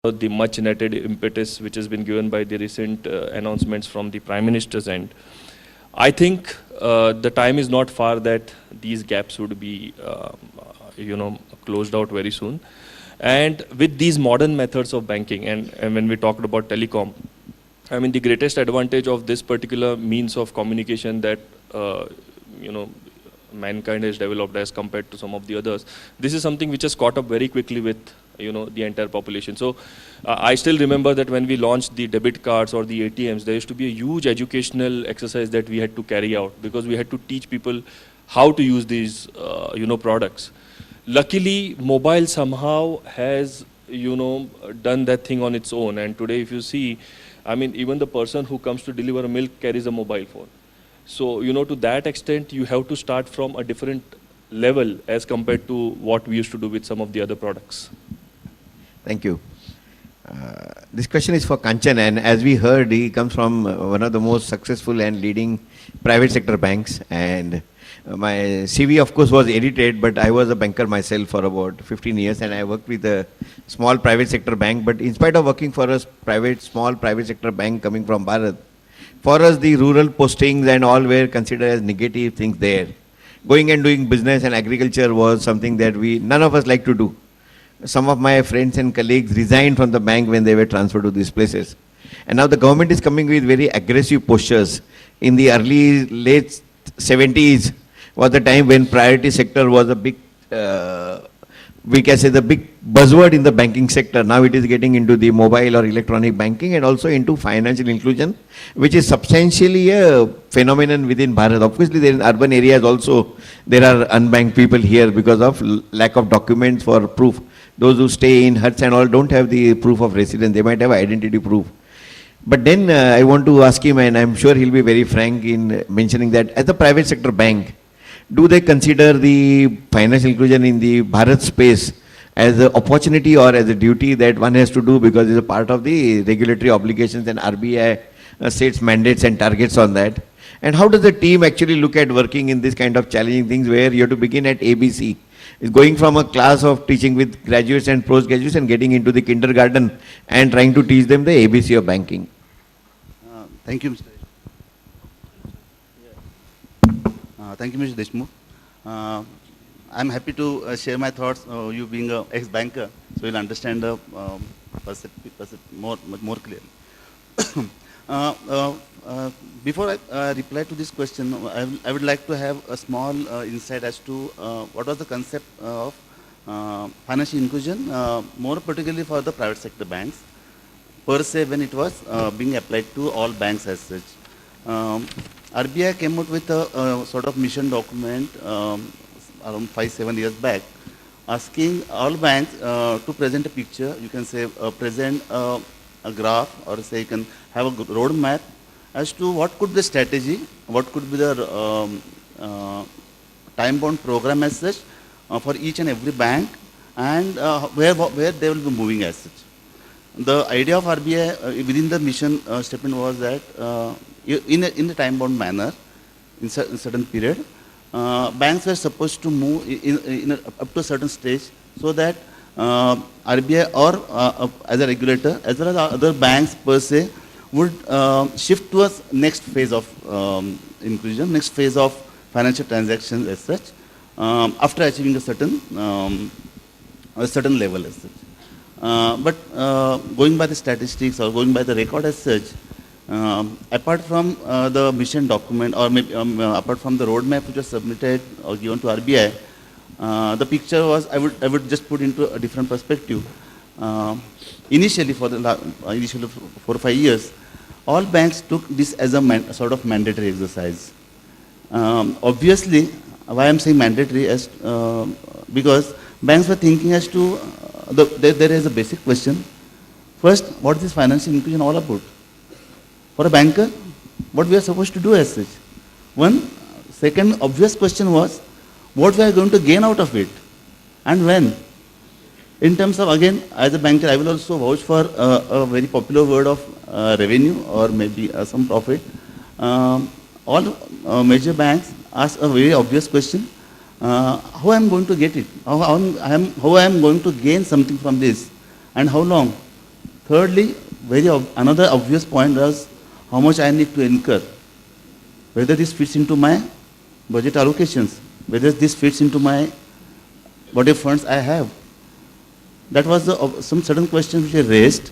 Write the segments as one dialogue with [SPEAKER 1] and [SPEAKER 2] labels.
[SPEAKER 1] the much needed impetus which has been given by the recent announcements from the Prime Minister's end. I think the time is not far that these gaps would be, closed out very soon. And with these modern methods of banking, and when we talked about telecom, I mean, the greatest advantage of this particular means of communication that, mankind has developed as compared to some of the others, this is something which has caught up very quickly with, the entire population. So I still remember that when we launched the debit cards or the ATMs, there used to be a huge educational exercise that we had to carry out because we had to teach people how to use these, products. Luckily, mobile somehow has, done that thing on its own. And today, if you see, I mean, even the person who comes to deliver milk carries a mobile phone. So, to that extent, you have to start from a different level as compared to what we used to do with some of the other products.
[SPEAKER 2] Thank you. This question is for Kanchan, and as we heard, he comes from one of the most successful and leading private sector banks. And my CV, of course, was edited, but I was a banker myself for about 15 years, and I worked with a small private sector bank. But in spite of working for a small private sector bank coming from Bharat, for us, the rural postings and all were considered as negative things there. Going and doing business and agriculture was something that none of us like to do. Some of my friends and colleagues resigned from the bank when they were transferred to these places. And now the government is coming with very aggressive postures. In the late 70s was the time when priority sector was a big, we can say the big buzzword in the banking sector. Now it is getting into the mobile or electronic banking and also into financial inclusion, which is substantially a phenomenon within Bharat. Obviously, in urban areas also, there are unbanked people here because of lack of documents for proof. Those who stay in huts and all don't have the proof of residence. They might have identity proof. But then I want to ask him, and I'm sure he'll be very frank in mentioning that as a private sector bank, do they consider the financial inclusion in the Bharat space as an opportunity or as a duty that one has to do because it's a part of the regulatory obligations and RBI sets mandates and targets on that? And how does the team actually look at working in this kind of challenging things where you have to begin at ABC? Is going from a class of teaching with graduates and postgraduates and getting into the kindergarten and trying to teach them the ABC of banking.
[SPEAKER 3] Thank you, Mr. Thank you, Mr. Deshmukh. I'm happy to share my thoughts. You being an ex-banker, so you'll understand the much more clearly. Before I reply to this question, I would like to have a small insight as to what was the concept of financial inclusion, more particularly for the private sector banks, per se when it was being applied to all banks as such. RBI came out with a sort of mission document around 5-7 years back, asking all banks to present a picture. You can say present a graph, or say you can have a roadmap as to what could be the strategy, what could be the time-bound program as such for each and every bank, and where they will be moving as such. The idea of RBI within the mission statement was that in a time-bound manner, in a certain period, banks were supposed to move up to a certain stage so that RBI or as a regulator, as well as other banks per se, would shift to a next phase of inclusion, next phase of financial transactions as such, after achieving a certain level as such. But going by the statistics or going by the record as such, apart from the mission document or maybe apart from the roadmap which was submitted or given to RBI, the picture was, I would just put into a different perspective. Initially, for the initial 4 or 5 years, all banks took this as a sort of mandatory exercise. Obviously, why I'm saying mandatory is because banks were thinking as to, there is a basic question. First, what is this financial inclusion all about? For a banker, what we are supposed to do as such? One, second obvious question was, what we are going to gain out of it and when? In terms of, again, as a banker, I will also vouch for a very popular word of revenue or maybe some profit. All major banks ask a very obvious question, how I am going to get it? How I am going to gain something from this? And how long? Thirdly, another obvious point was how much I need to incur, whether this fits into my budget allocations, whether this fits into my whatever funds I have. That was some certain questions which I raised.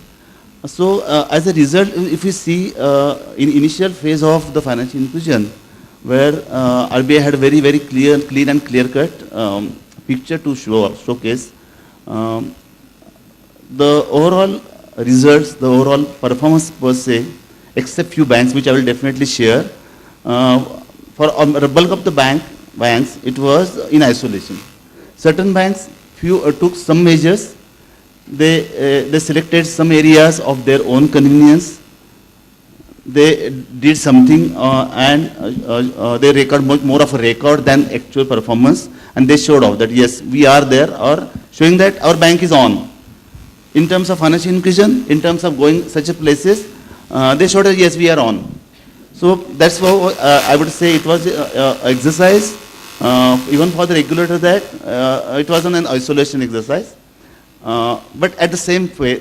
[SPEAKER 3] So as a result, if we see in initial phase of the financial inclusion, where RBI had a very, very clean and clear-cut picture to showcase, the overall results, the overall performance per se, except few banks, which I will definitely share, for the bulk of the banks, it was in isolation. Certain banks, few took some measures. They selected some areas of their own convenience. They did something and they record much more of a record than actual performance, and they showed off that yes, we are there, or showing that our bank is on. In terms of financial inclusion, in terms of going such a places, they showed that yes, we are on. So that's how I would say it was exercise, even for the regulator, that it wasn't an isolation exercise. But at the same way,